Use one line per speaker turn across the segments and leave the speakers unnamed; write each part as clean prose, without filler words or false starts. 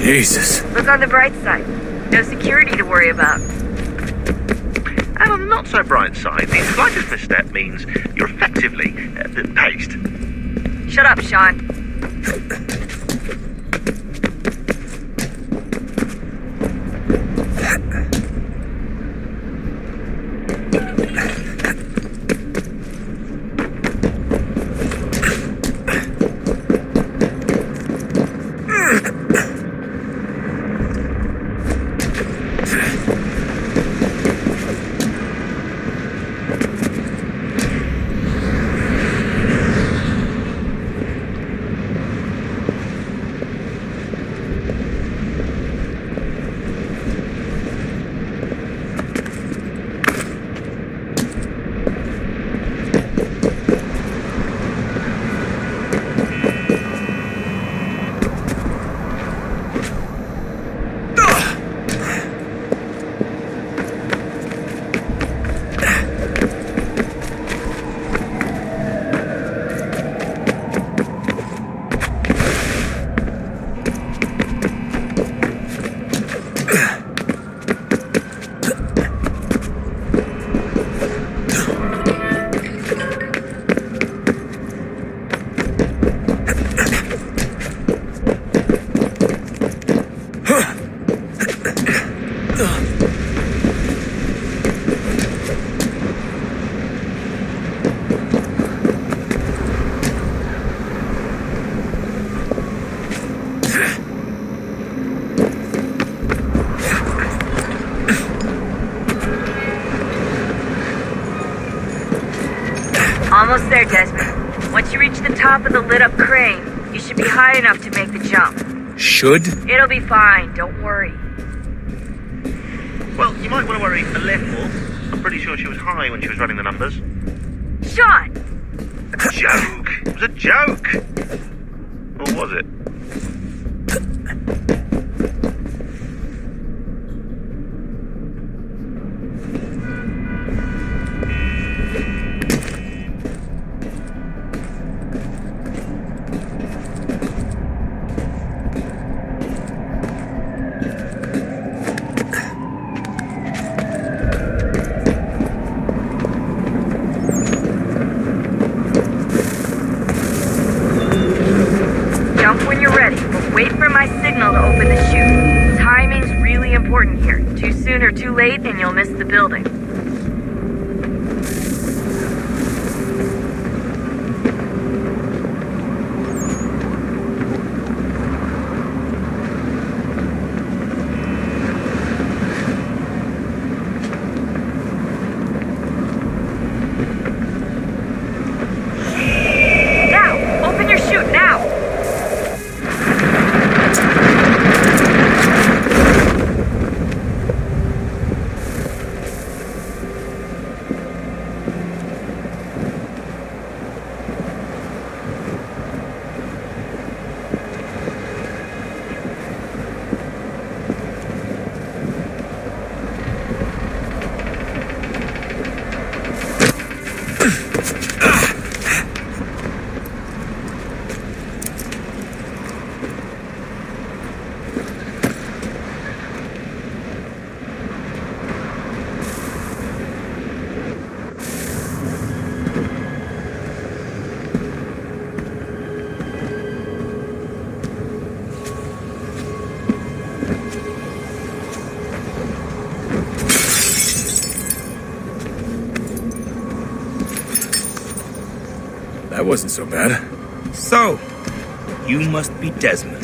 Jesus.
Look on the bright side. No security to worry about.
And on the not so bright side, the slightest misstep means you're effectively paced.
Shut up, Sean. Almost there, Desmond. Once you reach the top of the lit-up crane, you should be high enough to make the jump.
Should?
It'll be fine, don't worry.
Well, you might want to worry a little. I'm pretty sure she was high when she was running the numbers.
Sean!
A joke! It was a joke! Or was it?
Too late and you'll miss the building. Now! Open your chute, now!
That wasn't so bad.
So, you must be Desmond.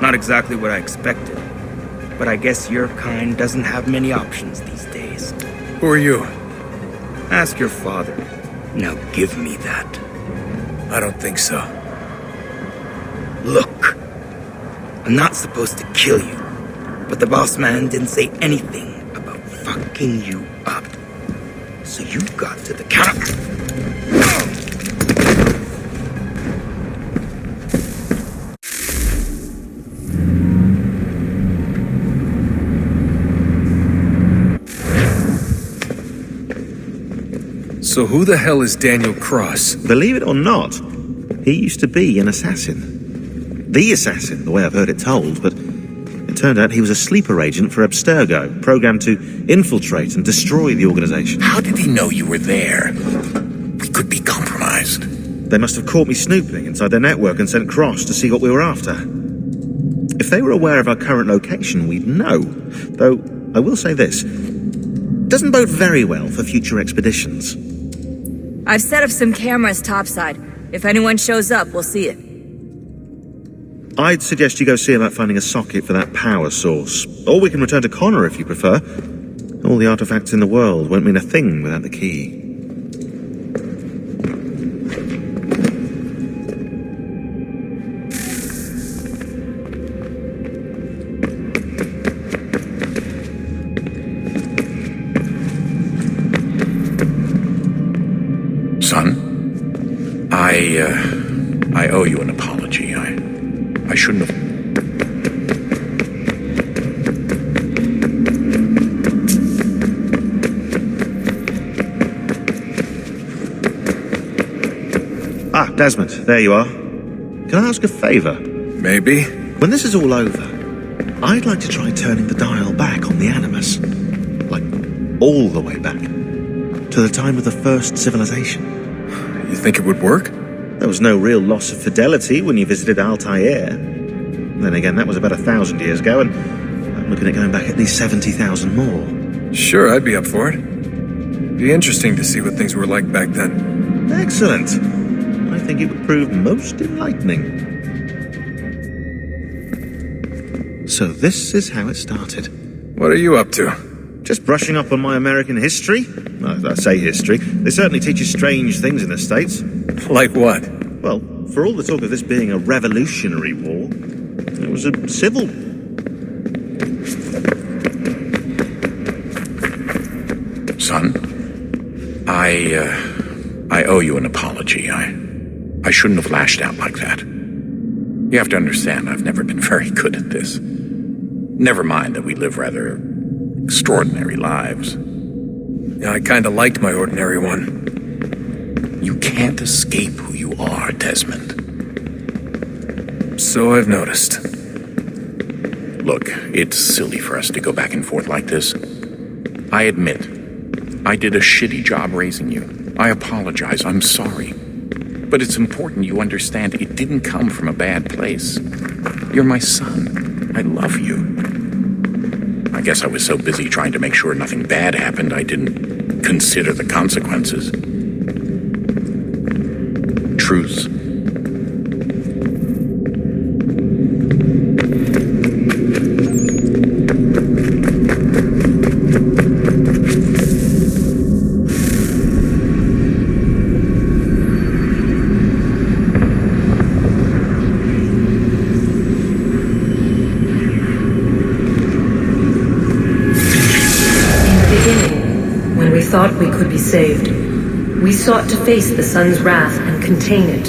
Not exactly what I expected, but I guess your kind doesn't have many options these days.
Who are you?
Ask your father. Now give me that.
I don't think so.
Look, I'm not supposed to kill you, but the boss man didn't say anything about fucking you up. So you got to the counter.
So who the hell is Daniel Cross?
Believe it or not, he used to be an assassin. The assassin, the way I've heard it told, but it turned out he was a sleeper agent for Abstergo, programmed to infiltrate and destroy the organization.
How did he know you were there? We could be compromised.
They must have caught me snooping inside their network and sent Cross to see what we were after. If they were aware of our current location, we'd know. Though, I will say this. Doesn't bode very well for future expeditions.
I've set up some cameras topside. If anyone shows up, we'll see it.
I'd suggest you go see about finding a socket for that power source. Or we can return to Connor if you prefer. All the artifacts in the world won't mean a thing without the key.
Son, I owe you an apology. I shouldn't have...
Ah, Desmond, there you are. Can I ask a favor?
Maybe?
When this is all over, I'd like to try turning the dial back on the Animus. Like, all the way back. To the time of the first civilization.
You think it would work?
There was no real loss of fidelity when you visited Altair. Then again, that was about 1,000 years ago, and I'm looking at going back at least 70,000 more.
Sure, I'd be up for it. Be interesting to see what things were like back then.
Excellent. I think it would prove most enlightening. So this is how it started.
What are you up to?
Just brushing up on my American history. Well, I say history. They certainly teach you strange things in the States.
Like what?
Well, for all the talk of this being a revolutionary war, it was a civil.
Son, I owe you an apology. I shouldn't have lashed out like that. You have to understand, I've never been very good at this. Never mind that we live rather extraordinary lives. Yeah, I kinda liked my ordinary one. You can't escape who you are, Desmond. So I've noticed. Look, it's silly for us to go back and forth like this. I admit, I did a shitty job raising you. I apologize, I'm sorry. But it's important you understand it didn't come from a bad place. You're my son. I love you. I guess I was so busy trying to make sure nothing bad happened, I didn't consider the consequences. Truce.
Thought we could be saved. We sought to face the sun's wrath and contain it.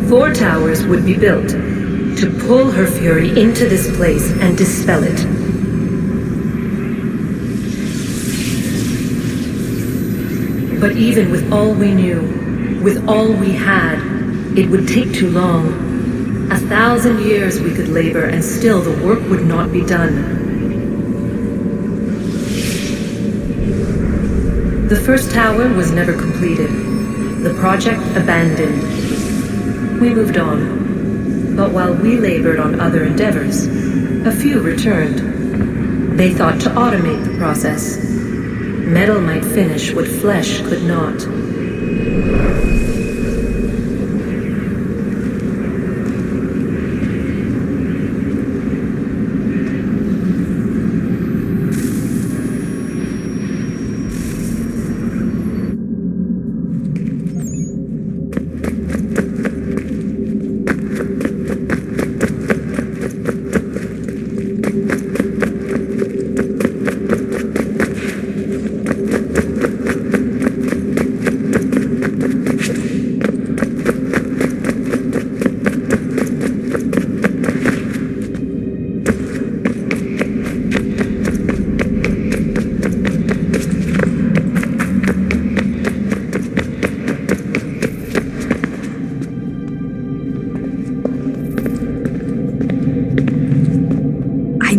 4 towers would be built to pull her fury into this place and dispel it. But even with all we knew, with all we had, it would take too long. 1,000 years we could labor and still the work would not be done. The first tower was never completed. The project abandoned. We moved on. But while we labored on other endeavors, a few returned. They thought to automate the process. Metal might finish what flesh could not.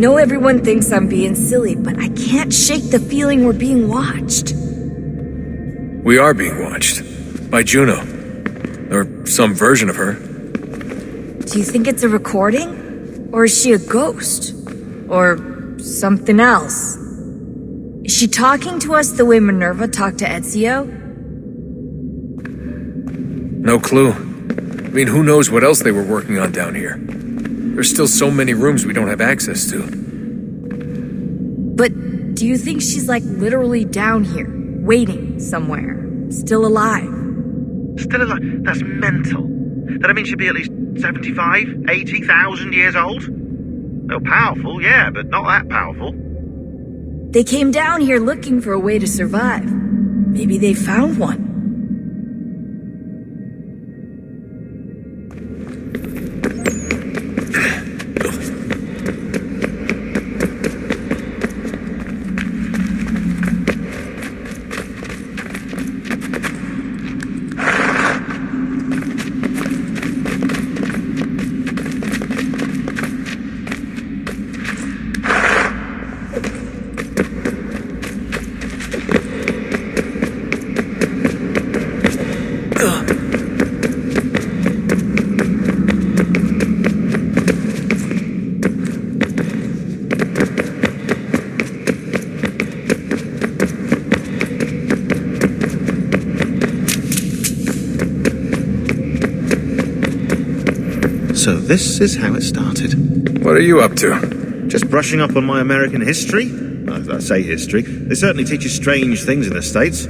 know everyone thinks I'm being silly, but I can't shake the feeling we're being watched.
We are being watched. By Juno. Or some version of her.
Do you think it's a recording? Or is she a ghost? Or something else? Is she talking to us the way Minerva talked to Ezio?
No clue. I mean, who knows what else they were working on down here? There's still so many rooms we don't have access to.
But do you think she's like literally down here, waiting somewhere, still alive?
Still alive? That's mental. That I mean she'd be at least 75, 80,000 years old? Well, powerful, yeah, but not that powerful.
They came down here looking for a way to survive. Maybe they found one.
So this is how it started.
What are you up to?
Just brushing up on my American history. I say history. They certainly teach you strange things in the States.